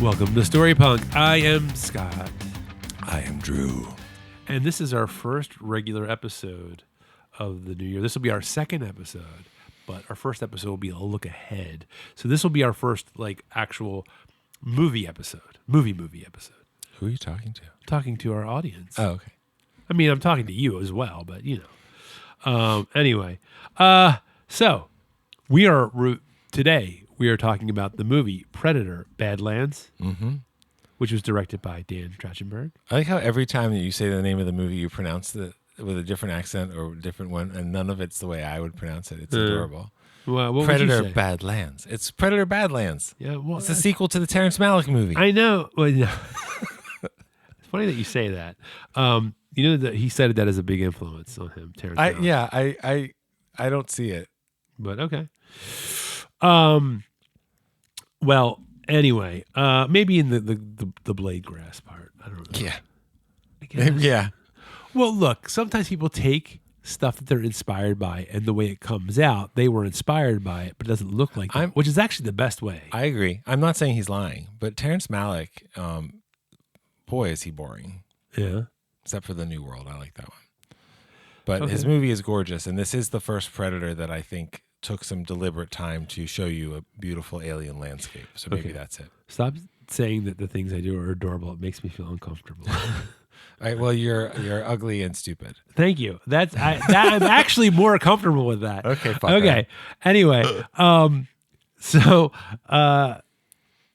Welcome to Story Punk. I am Scott. I am Drew. And this is our first regular episode of the new year. This will be our second episode, but our first episode will be a look ahead. So this will be our first actual movie episode. Movie episode. Who are you talking to? Talking to our audience. Oh, okay. I mean, I'm talking to you as well, but Anyway, so today we are talking about the movie Predator: Badlands, which was directed by Dan Trachtenberg. I like how every time that you say the name of the movie, you pronounce it with a different accent or a different one, and none of it's the way I would pronounce it. It's adorable. Well, what Predator would you say? Badlands. It's Predator Badlands. Yeah, well, It's a sequel to the Terrence Malick movie. I know. Well, no. It's funny that you say that. You know that he cited that as a big influence on him, Terrence Malick. I don't see it. But okay. Well, anyway, maybe in the blade grass part. I don't know. Yeah. I guess. Yeah. Well, look, sometimes people take stuff that they're inspired by, and the way it comes out, they were inspired by it, but it doesn't look like that, which is actually the best way. I agree. I'm not saying he's lying, but Terrence Malick, boy, is he boring. Yeah. Except for The New World. I like that one. But his movie is gorgeous, and this is the first Predator that I think took some deliberate time to show you a beautiful alien landscape. So maybe that's it. Stop saying that the things I do are adorable. It makes me feel uncomfortable. All right. Well, you're ugly and stupid. Thank you. I'm actually more comfortable with that. Okay. Fine. Okay. Anyway, so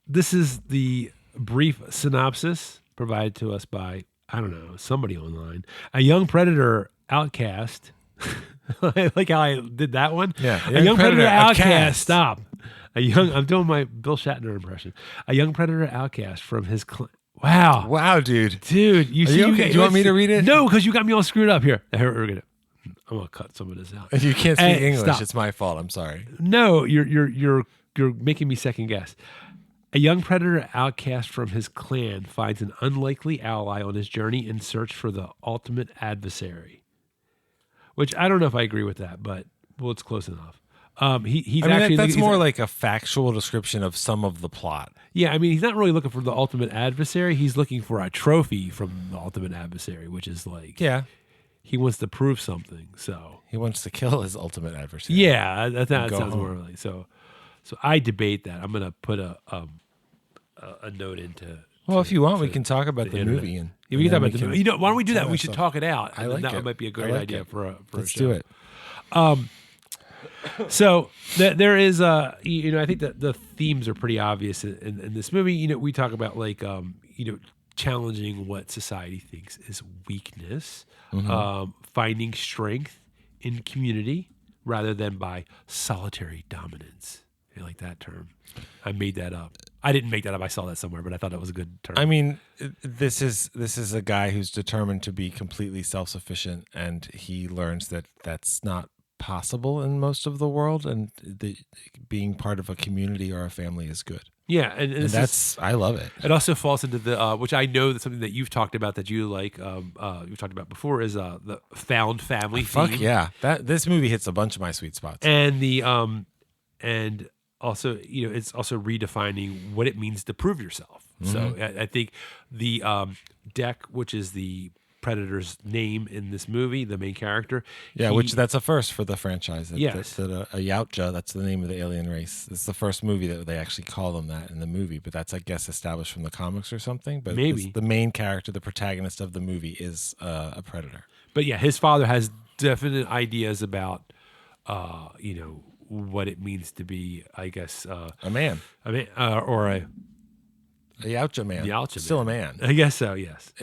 this is the brief synopsis provided to us by, I don't know, somebody online. A young predator outcast. I like how I did that one. Yeah. A young predator outcast. Stop. I'm doing my Bill Shatner impression. A young predator outcast from his Wow. Wow, dude. Dude, you see, okay? Do you want me to read it? No, because you got me all screwed up here. I'm gonna cut some of this out. If you can't speak English, stop. it's my fault. I'm sorry. No, you're making me second guess. A young predator outcast from his clan finds an unlikely ally on his journey in search for the ultimate adversary. Which I don't know if I agree with that, but it's close enough. That's more like a factual description of some of the plot. Yeah, I mean, he's not really looking for the ultimate adversary. He's looking for a trophy from the ultimate adversary, which is like, he wants to prove something. So he wants to kill his ultimate adversary. Yeah, that sounds more like so. So I debate that. I'm gonna put a note into. Well, if you want, we can talk about the movie and we can talk about the movie. Why don't we do that? We should talk it out. I like that might be a great idea for a Let's show. do it. So there is I think that the themes are pretty obvious in this movie. We talk about challenging what society thinks is weakness, finding strength in community rather than by solitary dominance. I like that term. I made that up. I didn't make that up. I saw that somewhere, but I thought that was a good term. I mean, this is a guy who's determined to be completely self-sufficient, and he learns that that's not possible in most of the world, and being part of a community or a family is good. Yeah, and I love it. It also falls into the which I know that's something that you've talked about that you like. You've talked about before is the found family theme. Fuck yeah, this movie hits a bunch of my sweet spots. And the and also it's also redefining what it means to prove yourself. So I think the Deck, which is the Predator's name in this movie, the main character. Yeah, which that's a first for the franchise. Yes. A Yautja, that's the name of the alien race. It's the first movie that they actually call them that in the movie, but that's, I guess, established from the comics or something. But maybe the main character, the protagonist of the movie, is a predator. But yeah, his father has definite ideas about, what it means to be, I guess, a man. Or a Yautja man. Yautja Still man. a man. I guess so, yes.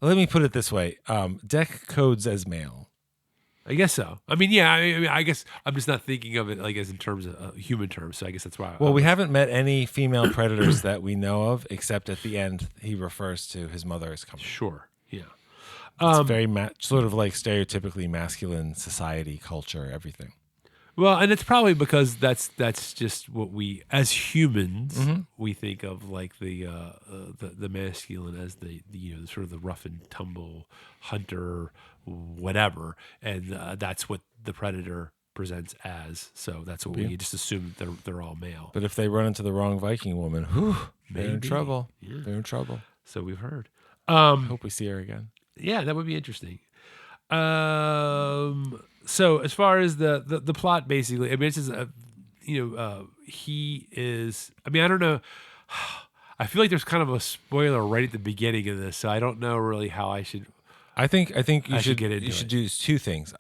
Let me put it this way. Deck codes as male. I guess so. I mean, yeah, I guess I'm just not thinking of it like as in terms of human terms, so I guess that's why. Well, we haven't met any female predators that we know of, except at the end he refers to his mother as coming. Sure, yeah. It's very sort of like stereotypically masculine society, culture, everything. Well, and it's probably because that's just what we as humans we think of, like the masculine as the sort of the rough and tumble hunter, whatever, and that's what the predator presents as. So that's what we just assume they're all male. But if they run into the wrong Viking woman, they're in trouble. Yeah. They're in trouble. So we've heard. Hope we see her again. Yeah, that would be interesting. So as far as the plot, basically, I mean, it's just he is. I mean, I don't know. I feel like there's kind of a spoiler right at the beginning of this, so I don't know really how I should. I think you should get into you should it. do two things.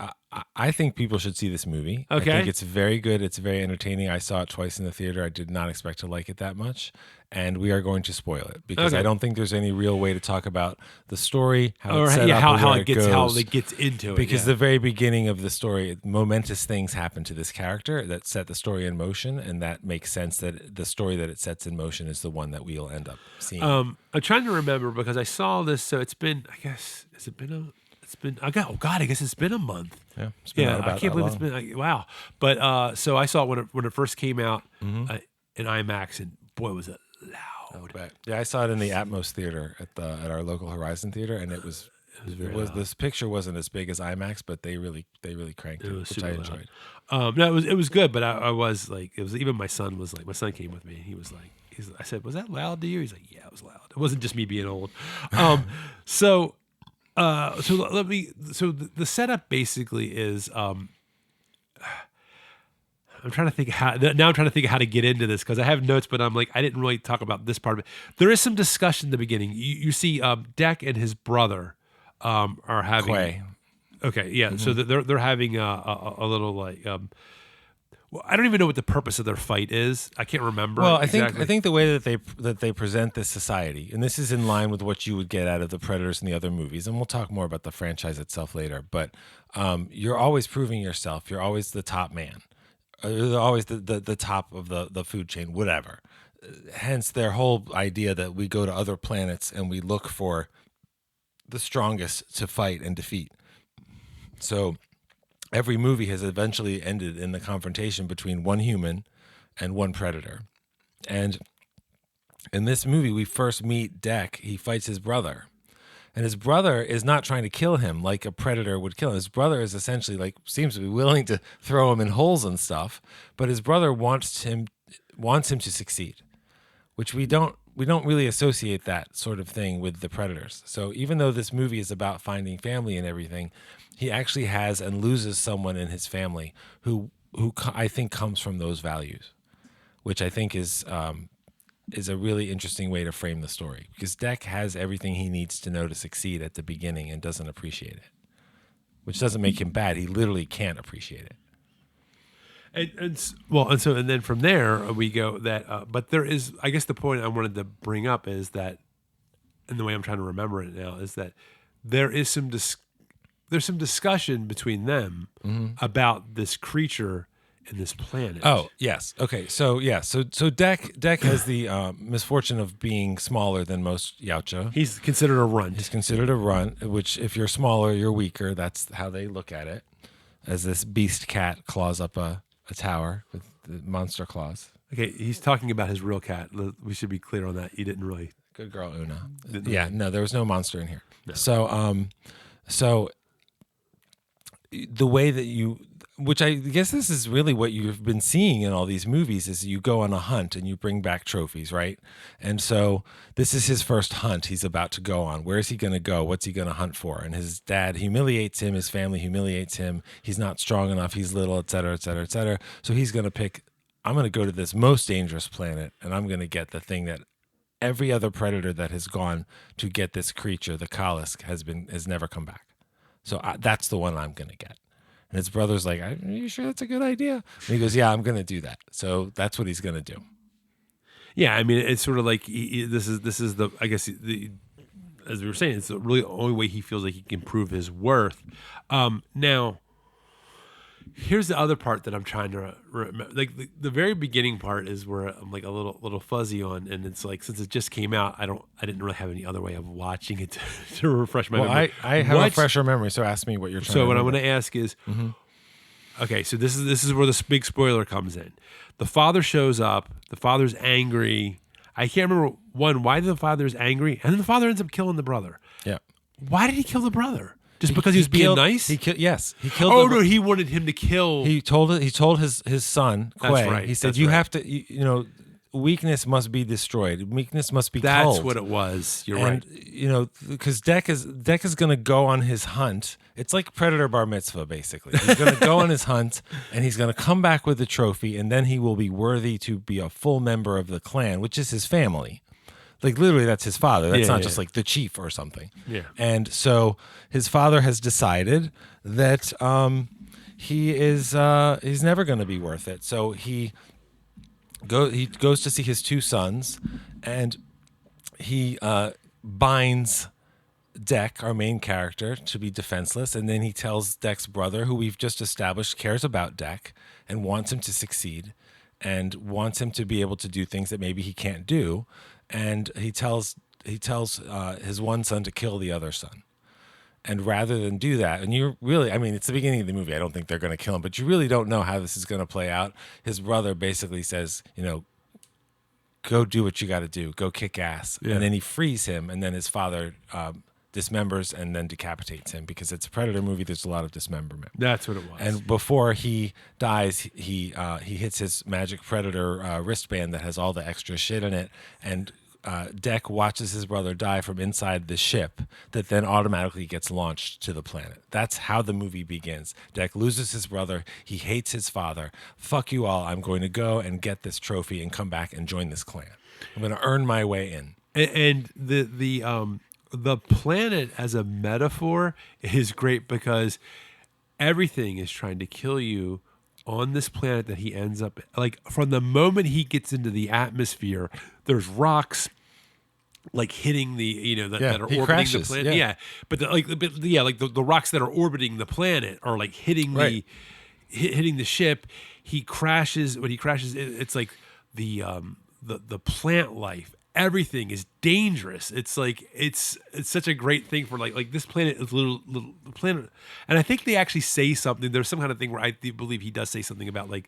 I think people should see this movie. Okay. I think it's very good. It's very entertaining. I saw it twice in the theater. I did not expect to like it that much, and we are going to spoil it because I don't think there's any real way to talk about the story, how it's set up, how it goes. how it gets into it. Because the very beginning of the story, momentous things happen to this character that set the story in motion, and that makes sense that the story that it sets in motion is the one that we'll end up seeing. I'm trying to remember because I saw this. So it's been, I guess, I guess it's been a month. Yeah, it's been I can't believe it's been wow. But so I saw it when it first came out in IMAX, and boy, was it loud. Yeah, I saw it in the Atmos Theater at our local Horizon Theater, and it was this picture wasn't as big as IMAX, but they really cranked it, which I enjoyed. No, it was good, but I was like, it was even my son came with me, and he was like, I said, was that loud to you? He's like, yeah, it was loud. It wasn't just me being old. So the setup basically is I'm trying to think how to get into this because I have notes, but I'm like, I didn't really talk about this part of it. There is some discussion in the beginning. You see Deck and his brother are having Quay. Okay, yeah. So they're having a little like well, I don't even know what the purpose of their fight is. I can't remember. Well, exactly. I think the way that they present this society, and this is in line with what you would get out of the Predators and the other movies, and we'll talk more about the franchise itself later. But you're always proving yourself. You're always the top man. You're always the top of the food chain, whatever. Hence their whole idea that we go to other planets and we look for the strongest to fight and defeat. So every movie has eventually ended in the confrontation between one human and one predator. And in this movie, we first meet Deck. He fights his brother. And his brother is not trying to kill him like a predator would kill him. His brother is essentially seems to be willing to throw him in holes and stuff. But his brother wants him to succeed, which we don't really associate that sort of thing with the Predators. So even though this movie is about finding family and everything, he actually has and loses someone in his family who I think comes from those values, which I think is a really interesting way to frame the story, because Deck has everything he needs to know to succeed at the beginning and doesn't appreciate it, which doesn't make him bad. He literally can't appreciate it. And then from there we go that, but there is, I guess the point I wanted to bring up is that, and the way I'm trying to remember it now is that there's some discussion between them about this creature and this planet. Oh yes, okay. So Deck has the misfortune of being smaller than most Yautja. He's considered a runt. He's considered a runt, which if you're smaller, you're weaker. That's how they look at it. As this beast cat claws up a tower with the monster claws. Okay, he's talking about his real cat. We should be clear on that. You didn't really. Good girl, Una. Yeah, no, there was no monster in here. No. So the way that which I guess this is really what you've been seeing in all these movies, is you go on a hunt and you bring back trophies, right? And so this is his first hunt he's about to go on. Where is he going to go? What's he going to hunt for? And his dad humiliates him. His family humiliates him. He's not strong enough. He's little, et cetera, et cetera, et cetera. So he's going to pick, I'm going to go to this most dangerous planet, and I'm going to get the thing that every other predator that has gone to get this creature, the Kalisk, has never come back. So that's the one I'm going to get. And his brother's like, are you sure that's a good idea? And he goes, yeah, I'm going to do that. So that's what he's going to do. Yeah, I mean, it's sort of like this is the, I guess, as we were saying, it's really the only way he feels like he can prove his worth. Now, here's the other part that I'm trying to remember. Like the very beginning part is where I'm like a little fuzzy on, and it's like, since it just came out, I didn't really have any other way of watching it to refresh my memory. I have a fresher memory, so ask me what you're trying to remember. So what I'm going to ask is, okay, so this is where the big spoiler comes in. The father shows up. The father's angry. I can't remember why the father's angry, and then the father ends up killing the brother. Yeah. Why did he kill the brother? Just because he was being nice? He killed. Yes, he killed. Oh no, he wanted him to kill. He told his son Quay. That's right. He said, "You have to. You know, weakness must be destroyed. Weakness must be That's culled." what it was. You're and, right. You know, because Deck is going to go on his hunt. It's like Predator Bar Mitzvah, basically. He's going to go on his hunt, and he's going to come back with the trophy, and then he will be worthy to be a full member of the clan, which is his family. Like, literally, that's his father. That's not just like the chief or something. Yeah. And so his father has decided that he's never going to be worth it. So he goes to see his two sons, and he binds Deck, our main character, to be defenseless, and then he tells Deck's brother, who we've just established cares about Deck and wants him to succeed and wants him to be able to do things that maybe he can't do, and he tells his one son to kill the other son. And rather than do that, and you're really, I mean, it's the beginning of the movie. I don't think they're going to kill him, but you really don't know how this is going to play out. His brother basically says, you know, go do what you got to do, go kick ass. Yeah. And then he frees him, and then his father dismembers and then decapitates him, because it's a Predator movie. There's a lot of dismemberment. That's what it was. And before he dies, he hits his magic Predator wristband that has all the extra shit in it, and Deck watches his brother die from inside the ship that then automatically gets launched to the planet. That's how the movie begins. Deck loses his brother. He hates his father. Fuck you all. I'm going to go and get this trophy and come back and join this clan. I'm going to earn my way in. And the planet as a metaphor is great, because everything is trying to kill you on this planet that he ends up, like, from the moment he gets into the atmosphere, there's rocks like hitting the, you know, that are orbiting crashes, the planet. Yeah. But the rocks that are orbiting the planet are like hitting hitting the ship. He crashes. When he crashes, it's like the plant life. Everything is dangerous. It's like it's such a great thing for like this planet is little planet, and I think they actually say something. There's some kind of thing where I believe he does say something about like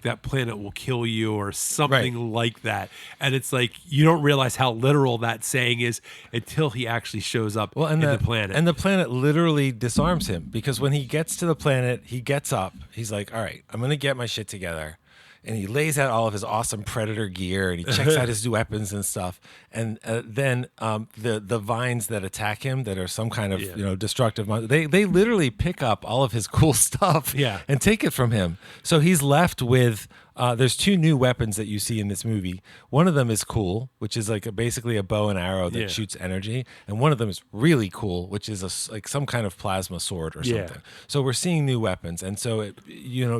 that planet will kill you or something like that. And it's like you don't realize how literal that saying is until he actually shows up in the planet. And the planet literally disarms him, because when he gets to the planet, he gets up. He's like, all right, I'm gonna get my shit together. And he lays out all of his awesome Predator gear, and he checks out his weapons and stuff. And then the vines that attack him, that are some kind of destructive monster, they literally pick up all of his cool stuff and take it from him. So he's left with there's two new weapons that you see in this movie. One of them is cool, which is like basically a bow and arrow that shoots energy, and one of them is really cool, which is like some kind of plasma sword or something. So we're seeing new weapons, and so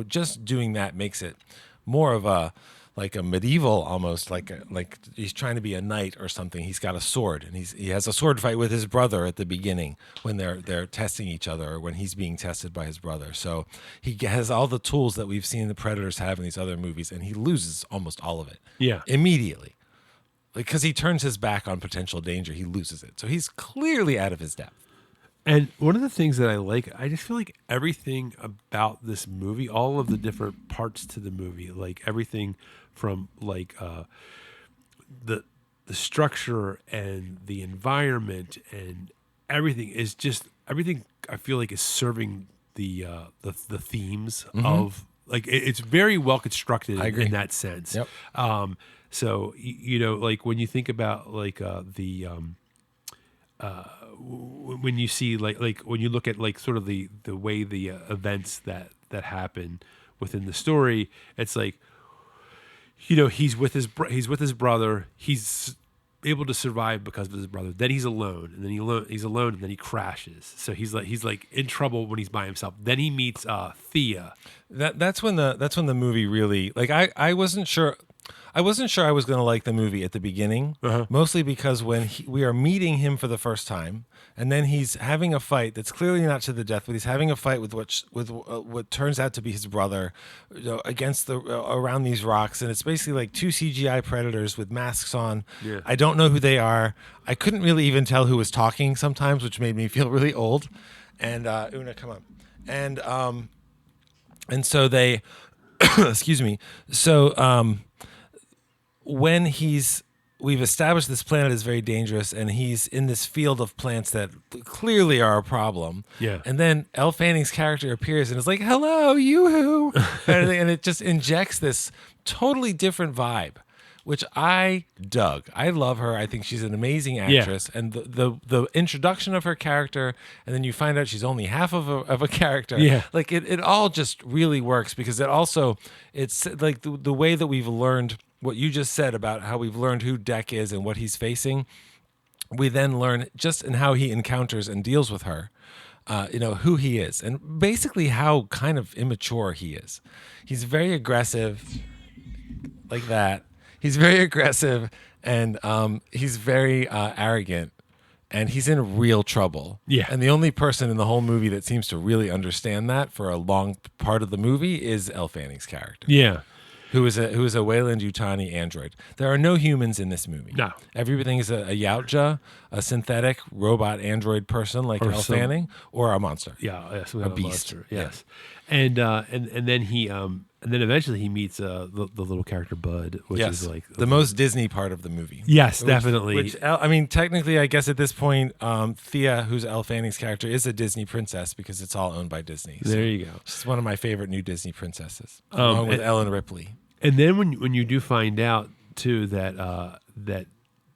just doing that makes it more of a medieval, almost like he's trying to be a knight or something. He's got a sword, and he has a sword fight with his brother at the beginning when they're testing each other, or when he's being tested by his brother. So he has all the tools that we've seen the Predators have in these other movies, and he loses almost all of it. Immediately, because he turns his back on potential danger, he loses it. So he's clearly out of his depth. And one of the things that I like, I just feel like everything about this movie, all of the different parts to the movie, like everything from like the structure and the environment and everything is just everything. I feel like is serving the themes of like it's very well constructed in that sense. Yep. So like when you think about like when you see like when you look at like sort of the way the events that happen within the story, it's like he's with his brother. He's able to survive because of his brother. Then he's alone, and then he's alone, and then he crashes. So he's like in trouble when he's by himself. Then he meets Thea. That's when the movie really, like, I wasn't sure. I wasn't sure I was going to like the movie at the beginning, mostly because when we are meeting him for the first time, and then he's having a fight that's clearly not to the death, but he's having a fight with what turns out to be his brother against around these rocks, and it's basically like two CGI predators with masks on. Yeah. I don't know who they are. I couldn't really even tell who was talking sometimes, which made me feel really old. And Una, come on, and so they, excuse me, so. When he's we've established this planet is very dangerous, and he's in this field of plants that clearly are a problem. Yeah. And then Elle Fanning's character appears and is like, "Hello, yoo-hoo," and it just injects this totally different vibe, which I dug. I love her. I think she's an amazing actress. And the introduction of her character, and then you find out she's only half of a character. Yeah. Like it all just really works, because it's like the way that we've learned what you just said about how we've learned who Deck is and what he's facing. We then learn just in how he encounters and deals with her, who he is, and basically how kind of immature he is. He's very aggressive, like that. He's very aggressive, and he's very arrogant, and he's in real trouble. Yeah. And the only person in the whole movie that seems to really understand that for a long part of the movie is Elle Fanning's character. Yeah. Who is a Weyland-Yutani android. There are no humans in this movie. No. Everything is a Yautja, a synthetic robot android person like Elle Fanning, or a monster. Yeah, a beast. Monster, yes. Yeah. And then he and then eventually he meets the little character Bud, which is like the most Disney part of the movie. Yes, definitely. Which I mean, technically, I guess at this point, Thea, who's Elle Fanning's character, is a Disney princess because it's all owned by Disney. So there you go. She's one of my favorite new Disney princesses, along with Ellen Ripley. And then when you do find out too that that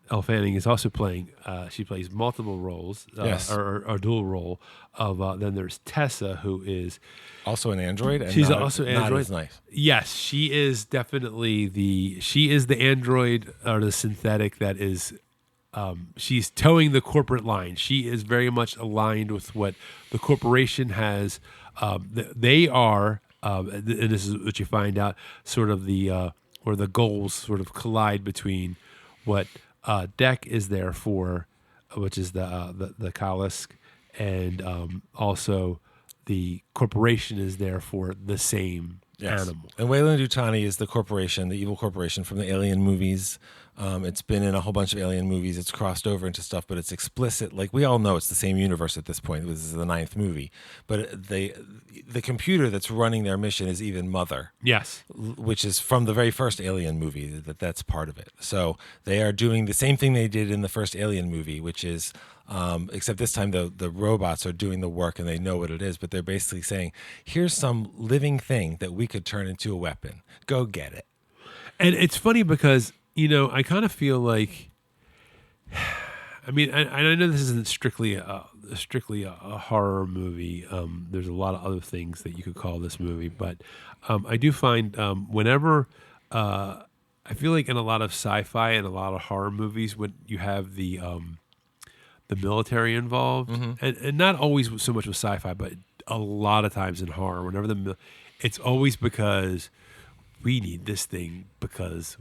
Elle Fanning is also playing, she plays multiple roles, Yes. or dual role of. Then there's Tessa, who is also an android. And she's not, also an not android. as nice. Yes, she is definitely the android or the synthetic that is. She's towing the corporate line. She is very much aligned with what the corporation has. They are. And this is what you find out, sort of where the goals sort of collide between what Deck is there for, which is the Kalisk, and also the corporation is there for the same animal. And Weyland-Yutani is the corporation, the evil corporation from the Alien movies. It's been in a whole bunch of Alien movies. It's crossed over into stuff, but it's explicit. Like, we all know it's the same universe at this point. This is the 9th movie. But the computer that's running their mission is even Mother. Yes. Which is from the very first Alien movie. That's part of it. So they are doing the same thing they did in the first Alien movie, which is, except this time the robots are doing the work and they know what it is. But they're basically saying, here's some living thing that we could turn into a weapon. Go get it. And it's funny because, I kind of feel like, I mean, I know this isn't strictly a horror movie. There's a lot of other things that you could call this movie, but I do find whenever I feel like in a lot of sci-fi and a lot of horror movies, when you have the military involved, and not always so much with sci-fi, but a lot of times in horror, whenever it's always because we need this thing because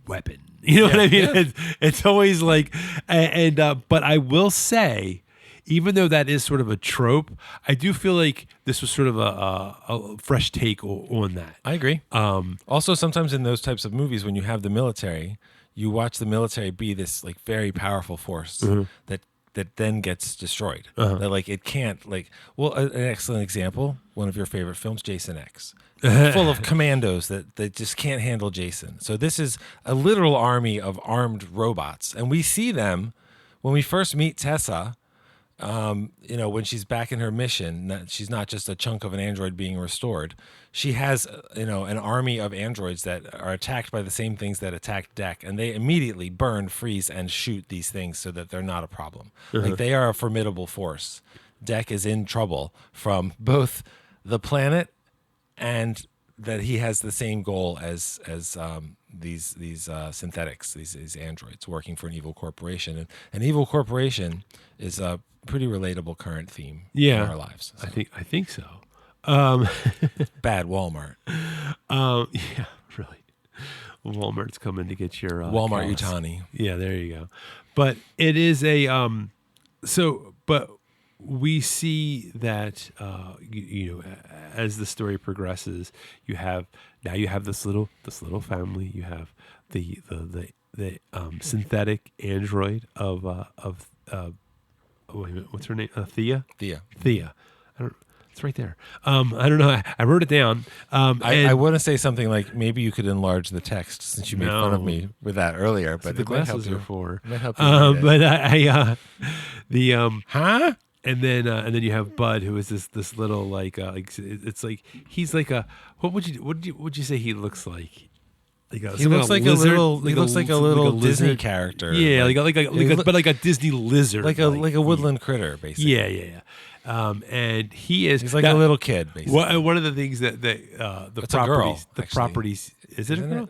weapon. You know what I mean? Yeah. It's always like, but I will say, even though that is sort of a trope, I do feel like this was sort of a fresh take on that. I agree. Also, sometimes in those types of movies, when you have the military, you watch the military be this like very powerful force that then gets destroyed. That like it can't an excellent example, one of your favorite films, Jason X. Full of commandos that just can't handle Jason. So this is a literal army of armed robots. And we see them when we first meet Tessa, when she's back in her mission. She's not just a chunk of an android being restored. She has, an army of androids that are attacked by the same things that attacked Deck. And they immediately burn, freeze, and shoot these things so that they're not a problem. Like, they are a formidable force. Deck is in trouble from both the planet and that he has the same goal as these synthetics, these androids working for an evil corporation. And an evil corporation is a pretty relatable current theme in our lives. So. I think so. Bad Walmart. Yeah, really. Walmart's coming to get your Weyland-Yutani. Yeah, there you go. But it is but we see that as the story progresses, you have this little family. You have the synthetic android of wait a minute, what's her name? Thea. Thea. I don't. It's right there. I don't know. I wrote it down. I want to say something like maybe you could enlarge the text since you made fun of me with that earlier, but the it might help glasses you. are for. It might help you. But the Huh? and then you have Bud, who is this little like it's like he's like a would you say he looks like? He looks like a little Disney character. Yeah, like a Disney lizard, like a woodland critter, basically. Yeah. And he's like a little kid, basically. One of the things that the It's properties, a girl, properties, is it a girl?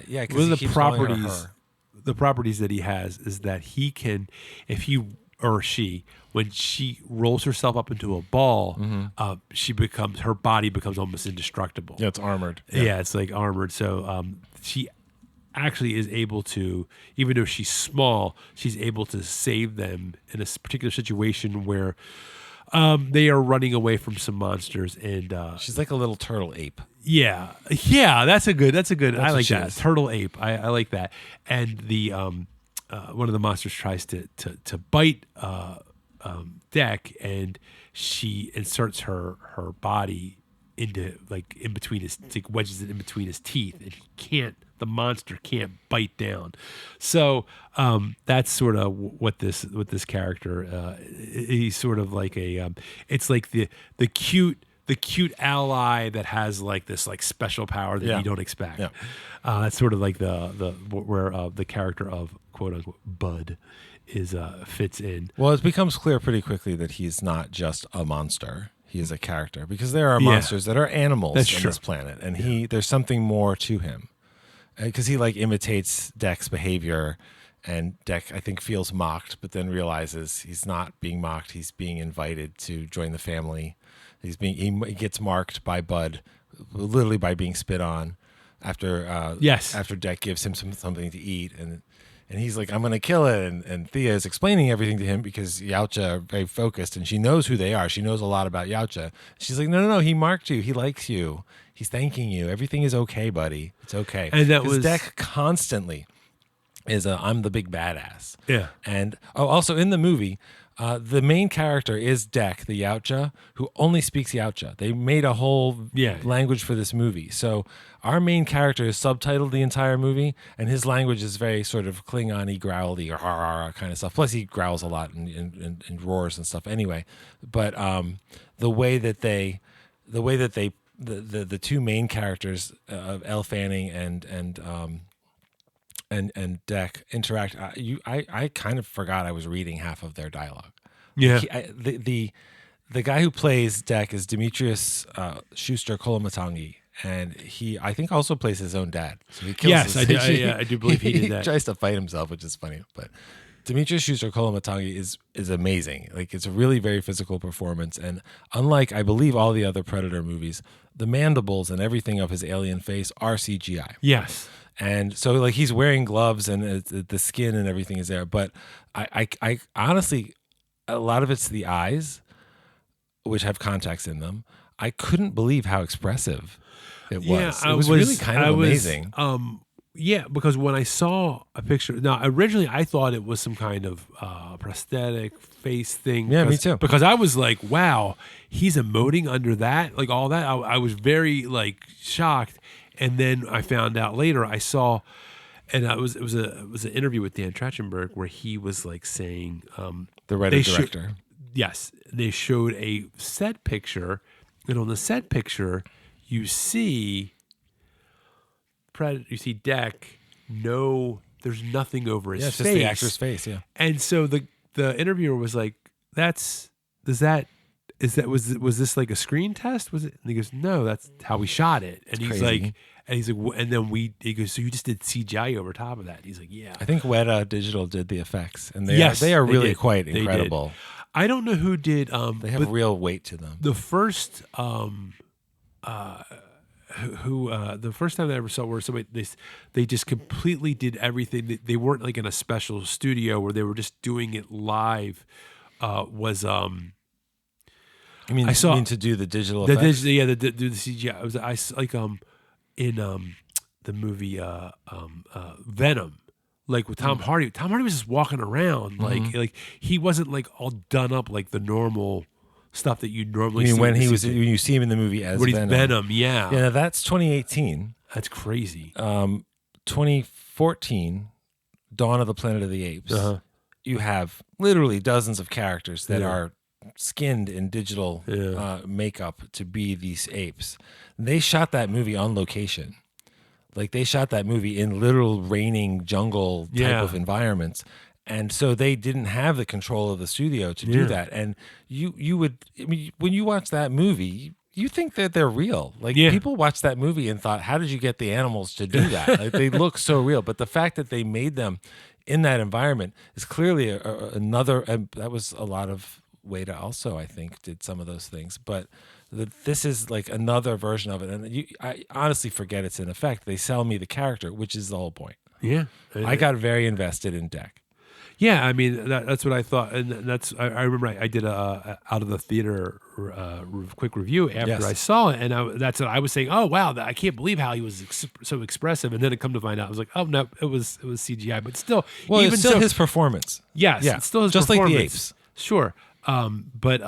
Yeah, One of because the properties that he has is that he can, if he or she, when she rolls herself up into a ball, her body becomes almost indestructible. Yeah, it's armored. Yeah, it's like armored. So she actually is able to, even though she's small, she's able to save them in a particular situation where they are running away from some monsters, and she's like a little turtle ape. Yeah, that's a good. I like that turtle ape. I like that. And the one of the monsters tries to bite Deck, and she inserts her body into like in between his, like wedges it in between his teeth, and the monster can't bite down. So that's sort of what this character he's sort of like a it's like the cute ally that has like this like special power that you don't expect. Yeah. That's sort of like the character of quote unquote Bud is fits in. Well, it becomes clear pretty quickly that he's not just a monster. He is a character, because there are monsters that are animals on this planet, and there's something more to him, because he like imitates Deck's behavior, and Deck I think feels mocked, but then realizes he's not being mocked. He's being invited to join the family. He gets marked by Bud, literally by being spit on, after Deck gives him something to eat, and he's like, I'm going to kill it. And Thea is explaining everything to him, because Yautja are very focused, and she knows who they are. She knows a lot about Yautja. She's like, no, he marked you. He likes you. He's thanking you. Everything is okay, buddy. It's okay. And that was Deck constantly is I'm the big badass. Yeah. And also in the movie, the main character is Deck, the Yautja, who only speaks Yautja. They made a whole language for this movie. So our main character is subtitled the entire movie, and his language is very sort of Klingon-y, growly, or kind of stuff. Plus, he growls a lot and roars and stuff. Anyway, but the way that the two main characters of Elle Fanning and Deck interact. I kind of forgot I was reading half of their dialogue. Yeah. The guy who plays Deck is Demetrius Schuster Kolomatangi, and he I think also plays his own dad. So he kills I do believe he did that. He tries to fight himself, which is funny. But Demetrius Schuster Kolomatangi is amazing. Like, it's a really very physical performance, and unlike I believe all the other Predator movies, the mandibles and everything of his alien face are CGI. Yes. And so, like, he's wearing gloves, and the skin and everything is there. But I honestly, a lot of it's the eyes, which have contacts in them. I couldn't believe how expressive it was. Yeah, it was really kind of amazing. Yeah, because when I saw a picture, now originally I thought it was some kind of prosthetic face thing. Yeah, me too. Because I was like, wow, he's emoting under that, like all that. I was very like shocked. And then I found out later, I saw, and it was an interview with Dan Trachtenberg where he was like saying, the writer director. Yes, they showed a set picture, and on the set picture, you see Deck. No, there's nothing over his face. It's just the actor's face. Yeah. And so the interviewer was like, was this like a screen test? Was it? And he goes, no, that's how we shot it. And he's like, and then he goes, so you just did CGI over top of that? And he's like, yeah. I think Weta Digital did the effects, and they are really quite incredible. I don't know who did. They have real weight to them. The first, the first time I ever saw where somebody they just completely did everything. They weren't like in a special studio where they were just doing it live. You mean to do the digital effects? Do the CGI. I like in the movie Venom, like with Tom Hardy. Tom Hardy was just walking around like he wasn't like all done up like the normal stuff that you I normally mean, see. when in the he was, CGI. when you see him in the movie as When he's Venom. Venom, yeah. Yeah, that's 2018. That's crazy. 2014, Dawn of the Planet of the Apes. You have literally dozens of characters that are skinned in digital makeup to be these apes. They shot that movie on location. Like, they shot that movie in literal raining jungle type of environments. And so they didn't have the control of the studio to do that. And you would, I mean, when you watch that movie, you think that they're real. Like, people watched that movie and thought, how did you get the animals to do that? Like, they look so real. But the fact that they made them in that environment is clearly another, and that was a lot of Weta also, I think, did some of those things. But this is like another version of it. And I honestly forget it's in effect. They sell me the character, which is the whole point. Yeah. I got very invested in Deck. Yeah, I mean that's what I thought, and that's I remember I did a out of the theater quick review after I saw it, and that's what I was saying. Oh wow, I can't believe how he was so expressive, and then it come to find out, I was like, oh no, it was CGI, but still, Well, even it's still so, his performance. Yes, it's still his just performance. like the apes. Sure, but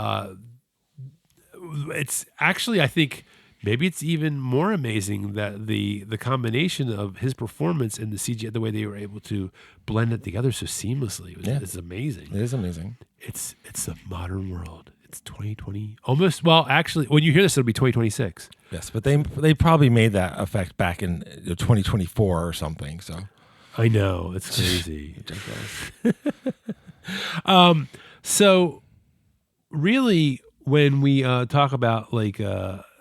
it's actually, I think, maybe it's even more amazing that the combination of his performance and the CGI, the way they were able to blend it together so seamlessly, it's amazing. It is amazing. It's a modern world. It's 2020, almost. Well, actually, when you hear this, it'll be 2026. Yes, but they probably made that effect back in 2024 or something. So I know, it's crazy. So really, when we talk about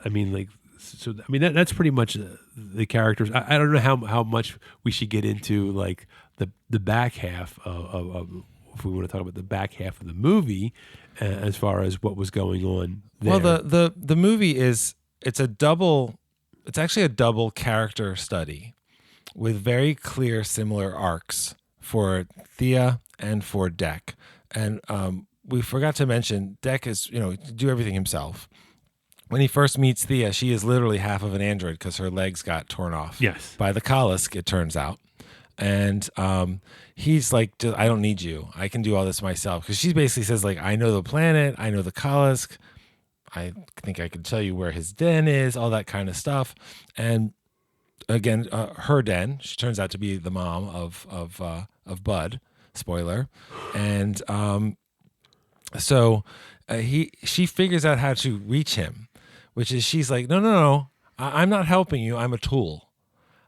that's pretty much the characters. I don't know how much we should get into like the back half of if we want to talk about the back half of the movie as far as what was going on there. Well, the movie it's actually a double character study with very clear similar arcs for Thea and for Deck. And we forgot to mention Deck is, do everything himself. When he first meets Thea, she is literally half of an android because her legs got torn off. Yes. By the Kalisk, it turns out. And he's like, I don't need you. I can do all this myself. Because she basically says, like, I know the planet. I know the Kalisk. I think I can tell you where his den is, all that kind of stuff. And again, her den, she turns out to be the mom of Bud. Spoiler. And so she figures out how to reach him, which is she's like, no, I'm not helping you. I'm a tool.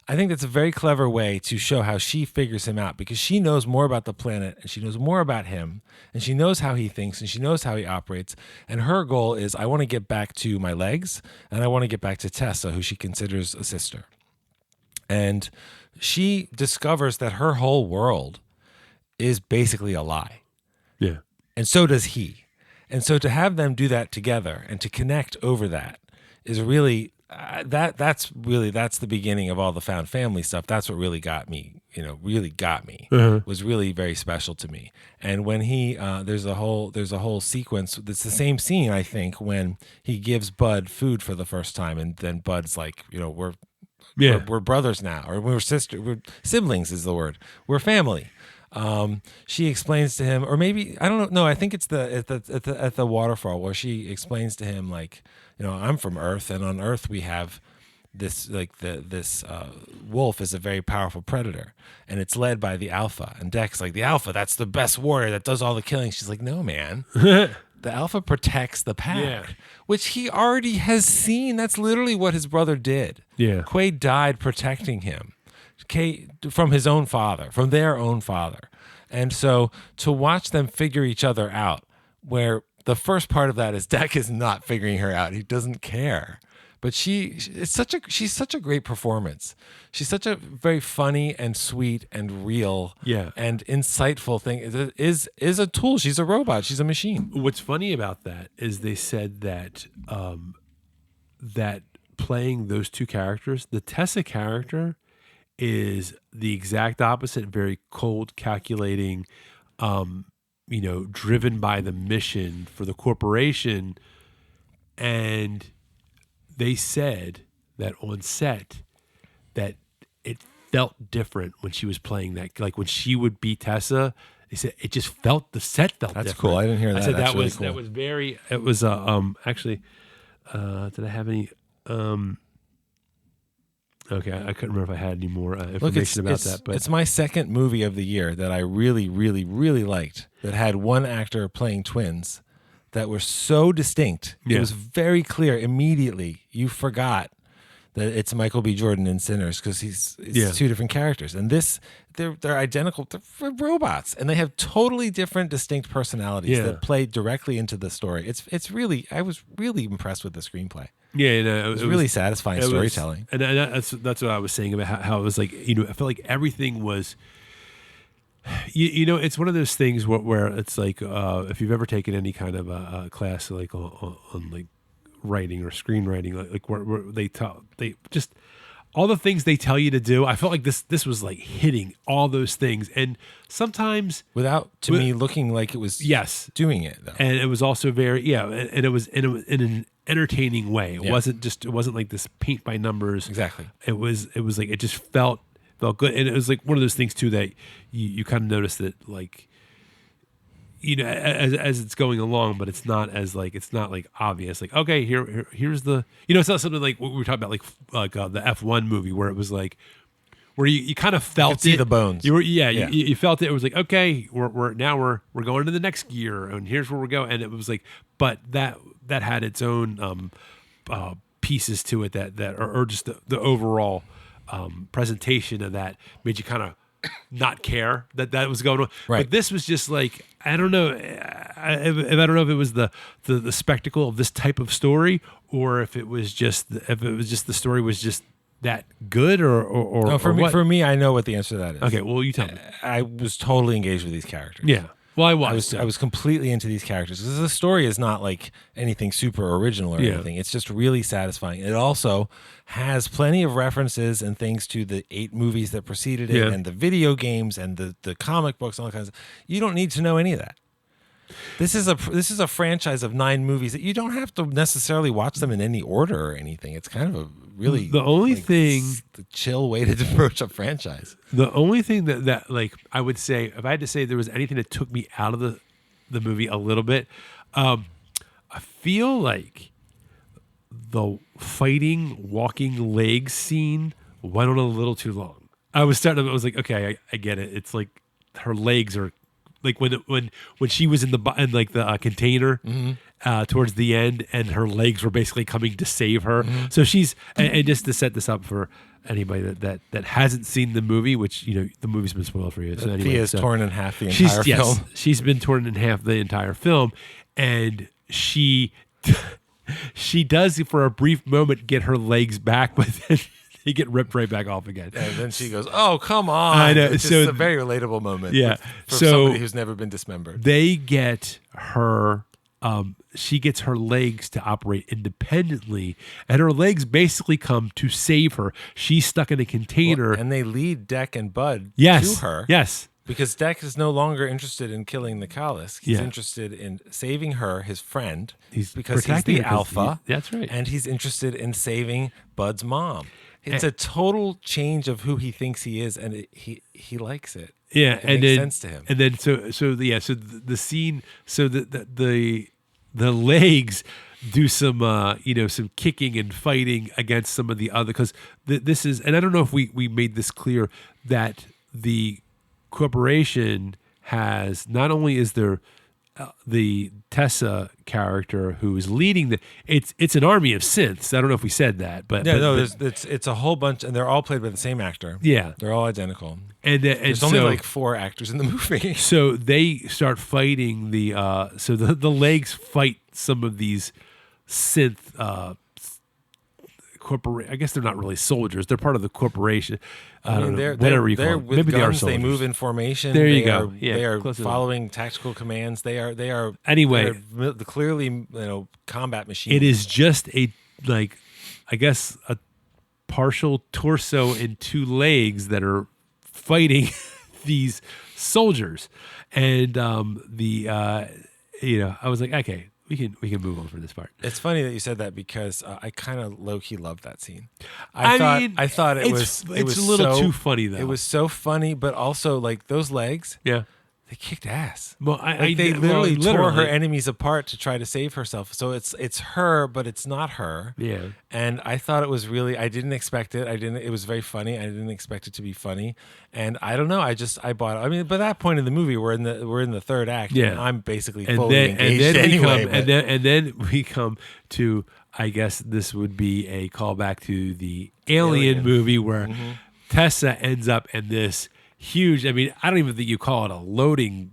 I think that's a very clever way to show how she figures him out, because she knows more about the planet and she knows more about him and she knows how he thinks and she knows how he operates. And her goal is, I want to get back to my legs and I want to get back to Tessa, who she considers a sister. And she discovers that her whole world is basically a lie. Yeah. And so does he. And so to have them do that together and to connect over that is really that's the beginning of all the found family stuff. That's what really got me, was really very special to me. And when he there's a whole sequence. It's the same scene, I think, when he gives Bud food for the first time, and then Bud's like, we're brothers now, or we're siblings is the word. We're family. She explains to him, or maybe I don't know. No, I think it's at the waterfall where she explains to him, like, I'm from Earth, and on Earth we have this this wolf is a very powerful predator, and it's led by the Alpha. And Deck's like, the Alpha, that's the best warrior that does all the killing. She's like, no, man. The Alpha protects the pack, which he already has seen. That's literally what his brother did. Yeah, Quaid died protecting him. From his own father, from their own father. And so to watch them figure each other out, where the first part of that is Deck is not figuring her out. He doesn't care. But she's such a great performance. She's such a very funny and sweet and real and insightful thing. Is a tool. She's a robot. She's a machine. What's funny about that is they said that that playing those two characters, the Tessa character is the exact opposite, very cold, calculating, driven by the mission for the corporation. And they said that on set that it felt different when she was playing that. Like when she would be Tessa, He said it just felt the set felt. That's different. cool. I didn't hear that. I said That's that really was cool. that was very. It was actually. Did I have any? Okay, I couldn't remember if I had any more information about that. But it's my second movie of the year that I really, really, really liked. That had one actor playing twins that were so distinct. Yeah. It was very clear immediately. You forgot that it's Michael B. Jordan in Sinners because it's two different characters. And this, they're identical. They're robots, and they have totally different, distinct personalities that play directly into the story. It's really. I was really impressed with the screenplay. Yeah, it was really satisfying storytelling. And that's what I was saying about how it was like, I felt like everything was, it's one of those things where it's like, if you've ever taken any kind of a class like on like writing or screenwriting, like where they just all the things they tell you to do. I felt like this was like hitting all those things, and sometimes without me looking like it was doing it though. And it was also very and it was in an entertaining way. It wasn't like this paint by numbers. Exactly. It was like it just felt good, and it was like one of those things too that you kind of notice that like as it's going along, but it's not like obvious. Like okay, here's the it's not something like what we were talking about like the F1 movie where it was like where you kind of felt you could see the bones. You felt it. It was like okay, we're going to the next gear, and here's where we're going. And it was like, but that had its own pieces to it that or just the overall presentation of that made you kind of not care that was going on. Right. But this was just like, I don't know. I don't know if it was the spectacle of this type of story, or if it was just the story was just that good, or no, for me, I know what the answer to that is. Okay, well, you tell me. I was totally engaged with these characters. Yeah. Well, I was completely into these characters because the story is not like anything super original or anything. It's just really satisfying. It also has plenty of references and things to the 8 movies that preceded it and the video games and the comic books and all kinds of. You don't need to know any of that. This is a franchise of 9 movies that you don't have to necessarily watch them in any order or anything. It's kind of a really the only thing the chill way to approach a franchise. The only thing that like I would say, if I had to say there was anything that took me out of the movie a little bit, I feel like the fighting walking legs scene went on a little too long. I was like, okay, I get it. It's like her legs are like when she was in the container towards the end, and her legs were basically coming to save her. Mm-hmm. So she's and just to set this up for anybody that hasn't seen the movie, which the movie's been spoiled for you. So anyway, Thea's torn in half the entire film. Yes, she's been torn in half the entire film, and she does for a brief moment get her legs back, but then they get ripped right back off again. And then she goes, "Oh, come on!" I know. It's just a very relatable moment. Yeah, for somebody who's never been dismembered. They get her. She gets her legs to operate independently, and her legs basically come to save her. She's stuck in a container, and they lead Deck and Bud to her. Yes. Because Deck is no longer interested in killing the Kalisk. He's interested in saving her, his friend, because he's the alpha. That's right. And he's interested in saving Bud's mom. It's a total change of who he thinks he is, and he likes it. Yeah, it makes sense to him. And then so the scene, so the legs do some some kicking and fighting against some of the other, because this is, and I don't know if we made this clear, that the corporation has, not only is there the Tessa character who is leading it's an army of synths. I don't know if we said that, but it's a whole bunch, and they're all played by the same actor. Yeah, they're all identical. And there's only like 4 actors in the movie. So they start fighting the legs fight some of these synth corporate. I guess they're not really soldiers. They're part of the corporation. Whatever you call them. Maybe guns, they are soldiers. They move in formation. There you go. They are following tactical commands. They are anyway. They're clearly combat machines. It is just a partial torso and 2 legs that are fighting these soldiers, and I was like, okay, we can move on from this part. It's funny that you said that, because I kind of low key loved that scene. I thought it was a little too funny though. It was so funny, but also like those legs. Yeah. they kicked ass. Well, They literally tore her literally. enemies apart to try to save herself. So it's her, but it's not her. Yeah. And I thought it was really. I didn't expect it. It was very funny. I didn't expect it to be funny. And I don't know. I bought it. I mean, by that point in the movie, we're in the third act. Yeah. And I'm basically And fully then, engaged anyway. and then we come to, I guess this would be a callback to the Alien movie where Tessa ends up in this huge, I mean, I don't even think you call it a loading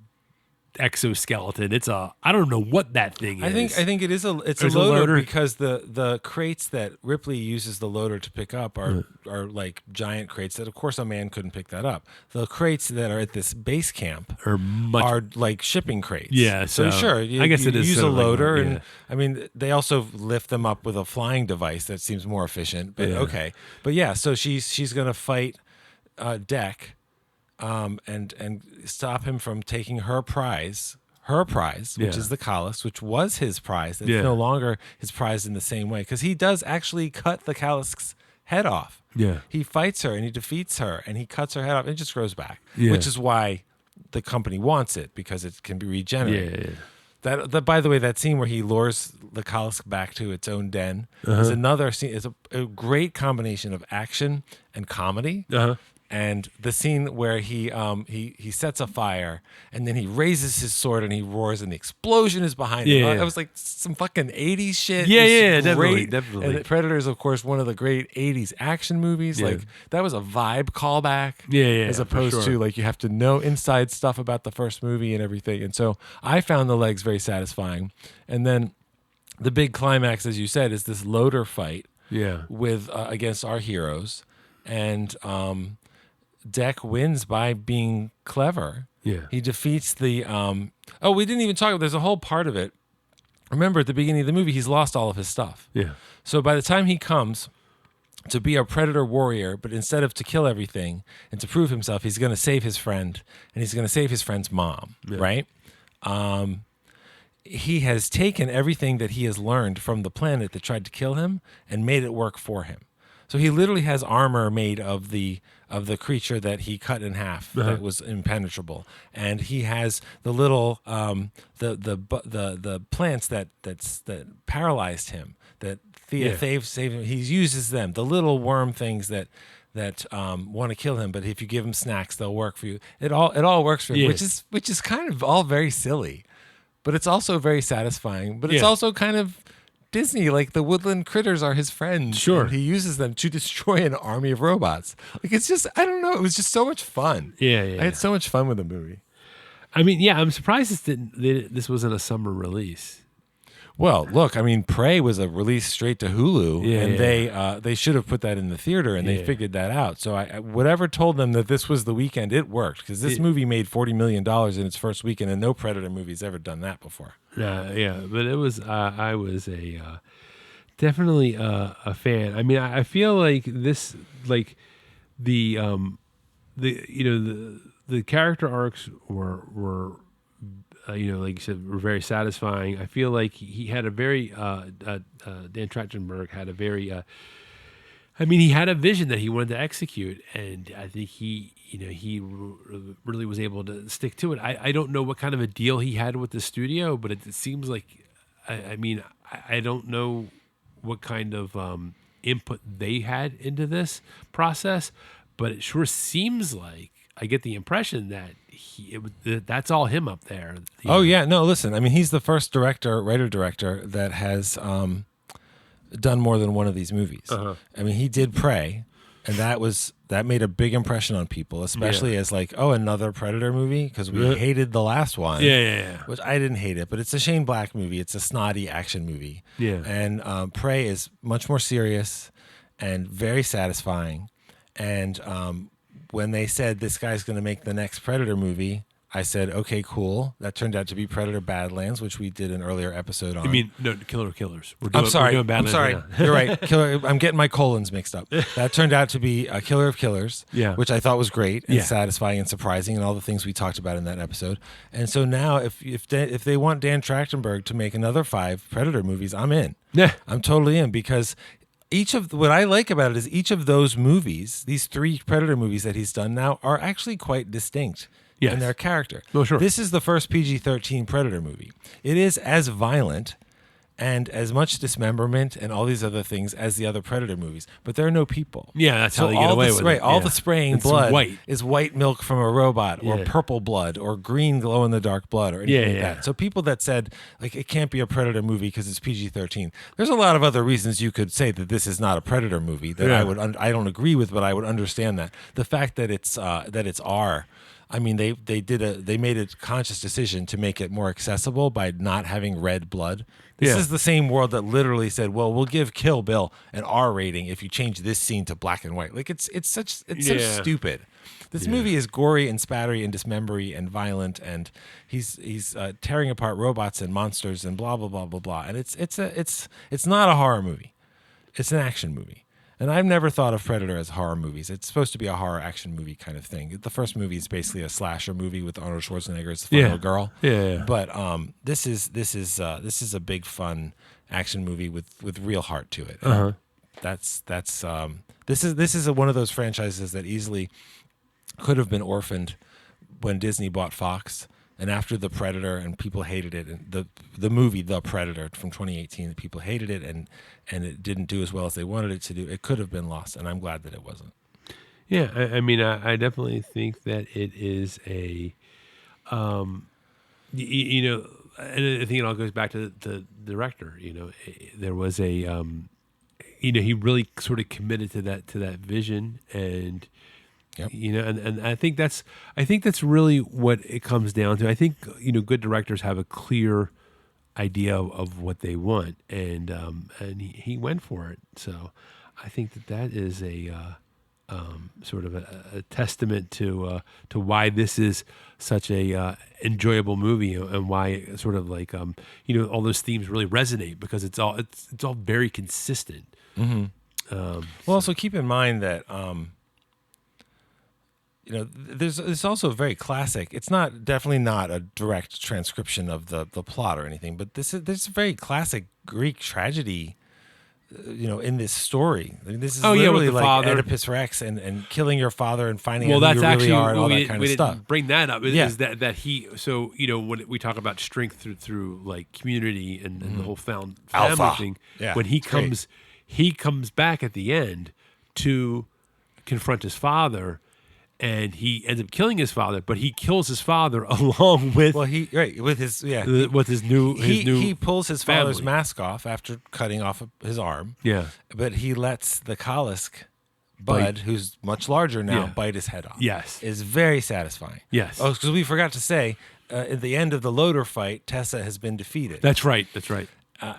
exoskeleton. It's I don't know what that thing is. I think it's a loader because the crates that Ripley uses the loader to pick up are like giant crates that of course a man couldn't pick that up. The crates that are at this base camp are like shipping crates. Yeah, so sure, I guess it is use a loader, like, and I mean they also lift them up with a flying device that seems more efficient. But okay, but yeah, so she's gonna fight Deck. And stop him from taking her prize, which is the Callus, which was his prize. It's no longer his prize in the same way because he does actually cut the Callus's head off. Yeah, he fights her and he defeats her and he cuts her head off and it just grows back, which is why the company wants it because it can be regenerated. That by the way, that scene where he lures the Callus back to its own den is another scene. It's a great combination of action and comedy. And the scene where he sets a fire and then he raises his sword and he roars and the explosion is behind him. It was like some fucking 80s shit. Definitely. And Predator is, of course, one of the great 80s action movies. Like that was a vibe callback. As opposed to like you have to know inside stuff about the first movie and everything. And so I found the legs very satisfying. And then the big climax, as you said, is this loader fight with against our heroes. And Deck wins by being clever. He defeats the we didn't even talk about, there's a whole part of it. Remember at the beginning of the movie he's lost all of his stuff. So by the time he comes to be a Predator warrior, but instead of to kill everything and to prove himself, he's going to save his friend and he's going to save his friend's mom, right? He has taken everything that he has learned from the planet that tried to kill him and made it work for him. So he literally has armor made of the creature that he cut in half that was impenetrable, and he has the little the plants that paralyzed him that Thea saved him. He uses them, the little worm things that want to kill him, but if you give him snacks, they'll work for you. It all works for him, which is kind of all very silly, but it's also very satisfying. But it's also kind of Disney, like the woodland critters are his friends. Sure. And he uses them to destroy an army of robots. Like, it's just, I don't know. It was just so much fun. I had so much fun with the movie. I mean, I'm surprised this wasn't a summer release. Well, look, I mean, Prey was a release straight to Hulu, and they should have put that in the theater, and they figured that out. So whatever told them that this was the weekend, it worked, because this movie made $40 million in its first weekend, and no Predator movie's ever done that before. But it was I was definitely a fan. I mean, I feel like this, like the character arcs were like you said, were very satisfying. I feel like he had a very Dan Trachtenberg had a very he had a vision that he wanted to execute, and I think he really was able to stick to it. I don't know what kind of a deal he had with the studio, but it seems like I don't know what kind of input they had into this process, but it sure seems like I get the impression that that's all him up there. Oh yeah, no, listen. I mean, he's the first writer-director that has done more than one of these movies. I mean, he did Prey, and that made a big impression on people, especially as like, another Predator movie, because we hated the last one. Which I didn't hate it, but it's a Shane Black movie. It's a snotty action movie. And Prey is much more serious and very satisfying. And when they said this guy's going to make the next Predator movie, I said, okay, cool. That turned out to be Predator Badlands, which we did an earlier episode on. You mean no, Killer of Killers? I'm sorry. Badlands right You're right. Killer. I'm getting my colons mixed up. That turned out to be a Killer of Killers, which I thought was great and satisfying and surprising, and all the things we talked about in that episode. And so now, if they want Dan Trachtenberg to make another 5 Predator movies, I'm in. I'm totally in, because what I like about it is each of those movies, these 3 Predator movies that he's done now, are actually quite distinct Yes. and their character. Oh, sure. This is the first PG-13 Predator movie. It is as violent and as much dismemberment and all these other things as the other Predator movies, but there are no people. Yeah, that's how they get away with it. All Yeah. the spraying It's blood white. is white milk from a robot, or Yeah. purple blood, or green glow-in-the-dark blood, or anything like that. So people that said, like, it can't be a Predator movie because it's PG-13, there's a lot of other reasons you could say that this is not a Predator movie that I don't agree with, but I would understand that. The fact that it's R. I mean, they made a conscious decision to make it more accessible by not having red blood. This is the same world that literally said, "Well, we'll give Kill Bill an R rating if you change this scene to black and white." Like it's so stupid. This movie is gory and spattery and dismembery and violent, and he's tearing apart robots and monsters and blah blah blah blah blah. And it's not a horror movie. It's an action movie. And I've never thought of Predator as horror movies. It's supposed to be a horror action movie kind of thing. The first movie is basically a slasher movie with Arnold Schwarzenegger as the final girl. Yeah. But this is a big fun action movie with real heart to it. Uh-huh. This is one of those franchises that easily could have been orphaned when Disney bought Fox. And after The Predator, and people hated it, and the movie The Predator from 2018, people hated it, and it didn't do as well as they wanted it to do. It could have been lost, and I'm glad that it wasn't. Yeah, I mean, I definitely think that it is a, you know, and I think it all goes back to the director. You know, there was a, you know, he really sort of committed to that vision, and. Yep. You know, and I think that's really what it comes down to. I think, you know, good directors have a clear idea of what they want, and he went for it. So I think that is a sort of a testament to why this is such a enjoyable movie, and why it sort of like you know, all those themes really resonate, because it's all very consistent. Mm-hmm. Well, also keep in mind that. You know, there's also very classic. It's definitely not a direct transcription of the plot or anything, but there's a very classic Greek tragedy, you know, in this story. I mean, this is literally with the like father. Oedipus Rex and killing your father and finding out Well, who that's you really actually are and all that kind we of didn't stuff. bring that up. Is that he? So, you know, when we talk about strength through like community and the whole family Alpha. thing, Yeah, when he it's comes back at the end to confront his father. And he ends up killing his father, but he kills his father along with with his he pulls his father's family. mask off after cutting off his arm. Yeah, But he lets the Kalisk Bud, who's much larger now, bite his head off. Yes, Is very satisfying. Yes. Oh, because we forgot to say, at the end of the loader fight, Tessa has been defeated. That's right.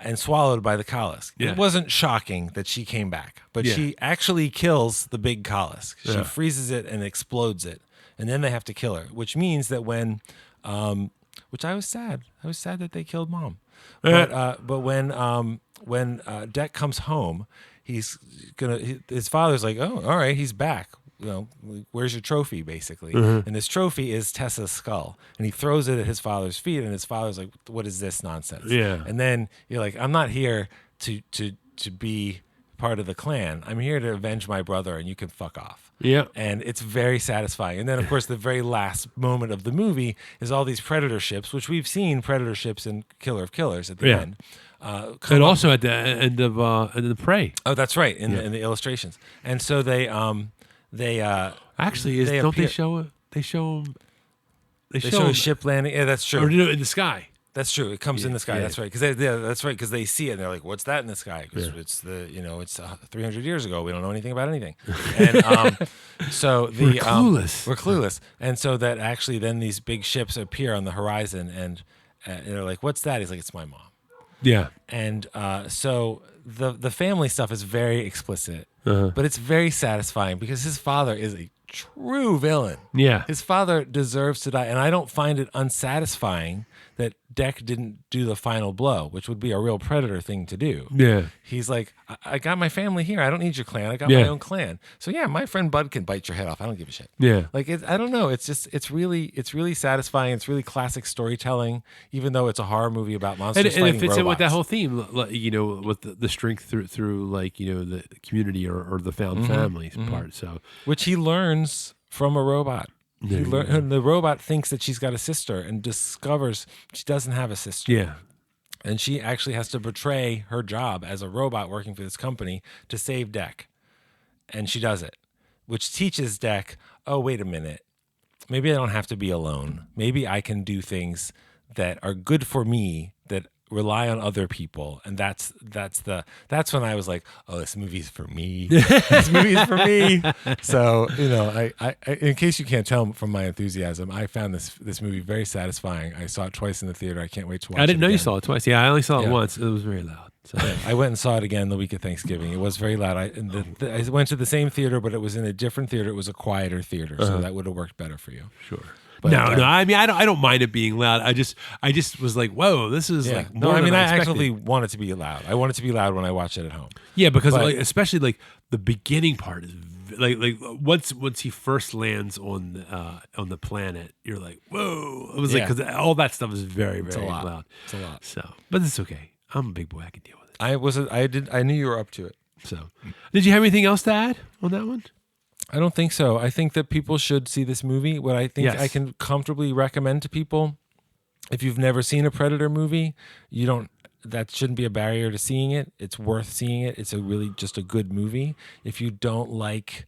And swallowed by the Kalisk. Yeah. It wasn't shocking that she came back, but she actually kills the big Kalisk. She freezes it and explodes it, and then they have to kill her, which means that which I was sad. I was sad that they killed Mom. But when Deck comes home, his father's like, "Oh, all right, he's back. You know, where's your trophy?" Basically, and this trophy is Tessa's skull, and he throws it at his father's feet, and his father's like, "What is this nonsense?" Yeah. And then you're like, "I'm not here to be part of the clan. I'm here to avenge my brother, and you can fuck off." Yeah. And it's very satisfying. And then, of course, the very last moment of the movie is all these Predator ships, which we've seen Predator ships in Killer of Killers at the end. And also at the end of the Prey. Oh, that's right, in the illustrations. And so they Actually, don't they show it? They show a ship landing. Yeah, that's true. Or in the sky. That's true. It comes in the sky. Yeah. That's right. Because they see it and they're like, "What's that in the sky?" Because it's it's 300 years ago. We don't know anything about anything. And so We're clueless. We're clueless. And so that actually then these big ships appear on the horizon, and they're like, "What's that?" He's like, "It's my mom." Yeah. And so the family stuff is very explicit, but it's very satisfying because his father is a true villain. Yeah. His father deserves to die, and I don't find it unsatisfying that Deck didn't do the final blow, which would be a real Predator thing to do. Yeah. He's like, I got my family here. I don't need your clan. I got my own clan. So yeah, my friend Bud can bite your head off. I don't give a shit. Yeah. Like I don't know. It's really satisfying. It's really classic storytelling, even though it's a horror movie about monsters And fighting it fits in with robots. that whole theme, you know, with the strength through like, you know, the community or the found families part. So Which he learns from a robot. The robot thinks that she's got a sister and discovers she doesn't have a sister. Yeah. And she actually has to betray her job as a robot working for this company to save Dec. And she does it, which teaches Dec, oh, wait a minute. Maybe I don't have to be alone. Maybe I can do things that are good for me, that rely on other people. And that's when I was like, oh, this movie's for me. This movie's for me. So, I in case you can't tell from my enthusiasm, I found this movie very satisfying. I saw it twice in the theater. I can't wait to watch it. I didn't know again. You saw it twice. Yeah, I only saw it once. It was very loud. So. I went and saw it again the week of Thanksgiving. It was very loud. I went to the same theater, but it was in a different theater. It was a quieter theater, so that would have worked better for you. Sure. But, no. I mean, I don't mind it being loud. I just was like, whoa, this is like more than I expected. actually want it to be loud. I want it to be loud when I watch it at home. Yeah, because especially like the beginning part is like once he first lands on the planet, you're like, whoa. It was like because all that stuff is very very loud. It's a lot. So, but it's okay. I'm a big boy. I can deal with it. I knew you were up to it. So, did you have anything else to add on that one? I don't think so. I think that people should see this movie. What I think I can comfortably recommend to people, if you've never seen a Predator movie, that shouldn't be a barrier to seeing it. It's worth seeing it. It's just a good movie. If you don't like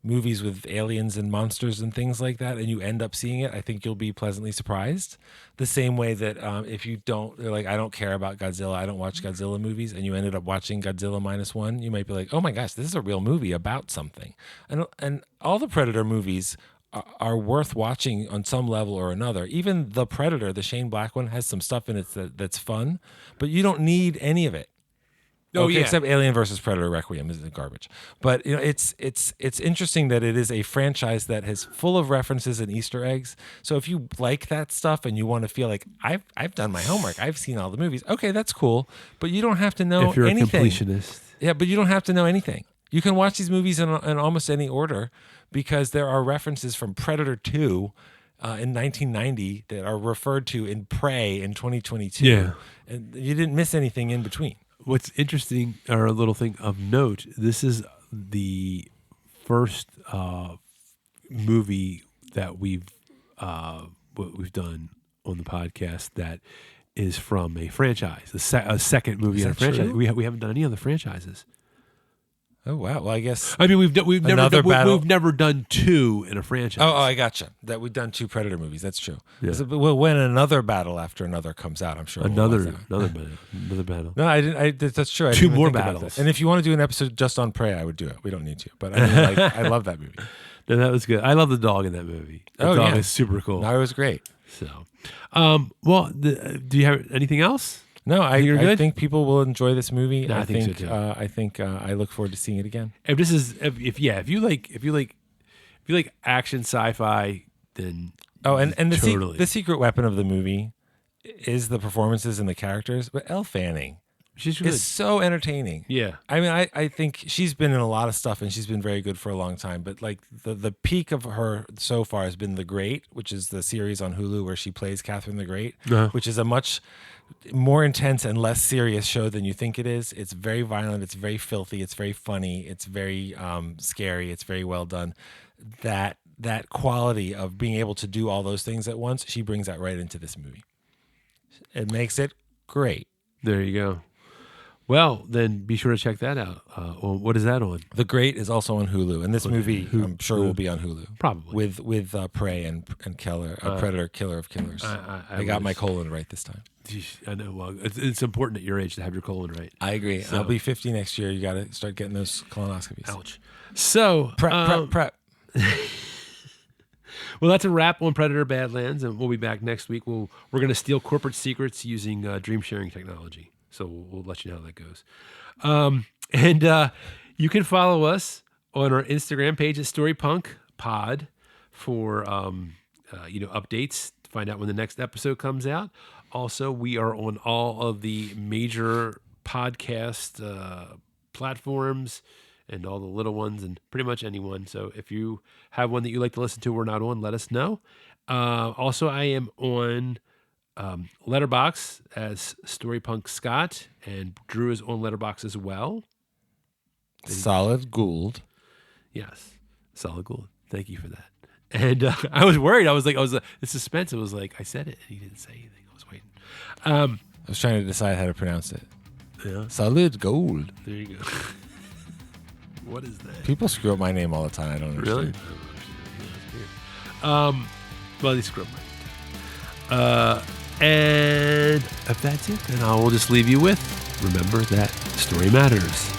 movies with aliens and monsters and things like that, and you end up seeing it, I think you'll be pleasantly surprised. The same way that if you don't, like, I don't care about Godzilla, I don't watch Godzilla movies, and you ended up watching Godzilla -1, you might be like, oh my gosh, this is a real movie about something. And all the Predator movies are worth watching on some level or another. Even The Predator, the Shane Black one, has some stuff in it that's fun, but you don't need any of it. Except Alien versus Predator Requiem is garbage. But it's interesting that it is a franchise that is full of references and Easter eggs. So if you like that stuff and you want to feel like I've done my homework, I've seen all the movies. Okay, that's cool. But you don't have to know anything. If you're a completionist. Yeah, but you don't have to know anything. You can watch these movies in almost any order because there are references from Predator 2 in 1990 that are referred to in Prey in 2022. Yeah. And you didn't miss anything in between. What's interesting, or a little thing of note, this is the first movie that we've done on the podcast that is from a franchise, a second movie in a franchise. True? We haven't done any other franchises. Oh wow! Well, I guess we've never done two in a franchise. Oh, I gotcha. That we've done 2 Predator movies. That's true. Yeah. When another battle after another comes out, I'm sure another battle. No, I didn't. That's true. I 2 didn't more think about battles. that. And if you want to do an episode just on Prey, I would do it. We don't need to, but I love that movie. No, that was good. I love the dog in that movie. The dog is super cool. No, it was great. So, do you have anything else? No, I think people will enjoy this movie. No, I think so too. I look forward to seeing it again. If you like action sci-fi, then the secret weapon of the movie is the performances and the characters. But Elle Fanning, she's good. Is so entertaining. Yeah, I mean, I think she's been in a lot of stuff and she's been very good for a long time. But like the peak of her so far has been The Great, which is the series on Hulu where she plays Catherine the Great, which is a much more intense and less serious show than you think it is. It's very violent. It's very filthy. It's very funny. It's very scary. It's very well done. That quality of being able to do all those things at once, she brings that right into this movie. It makes it great. There you go. Well, then be sure to check that out. What is that on? The Great is also on Hulu, and this movie I'm sure will be on Hulu. Probably with Prey and Keller, Predator, Killer of Killers. I got my colon right this time. I know. Well, it's important at your age to have your colon right. I agree. So, I'll be 50 next year. You got to start getting those colonoscopies. Ouch. So prep. Well, that's a wrap on Predator Badlands, and we'll be back next week. We're going to steal corporate secrets using dream sharing technology. So we'll let you know how that goes. And you can follow us on our Instagram page at StoryPunkPod for updates to find out when the next episode comes out. Also, we are on all of the major podcast platforms and all the little ones and pretty much anyone. So if you have one that you like to listen to, we're not on, let us know. Also, I am on Letterboxd as Storypunk Scott, and Drew is on Letterboxd as well. Solid Gould. Yes, Solid Gould. Thank you for that. And I was worried. The suspense. It was like, I said it, and he didn't say anything. I was waiting. I was trying to decide how to pronounce it. Yeah. Solid gold. There you go. What is that? People screw up my name all the time. I don't understand. Really? Well, they screw up mine. And if that's it, then I will just leave you with, remember that story matters.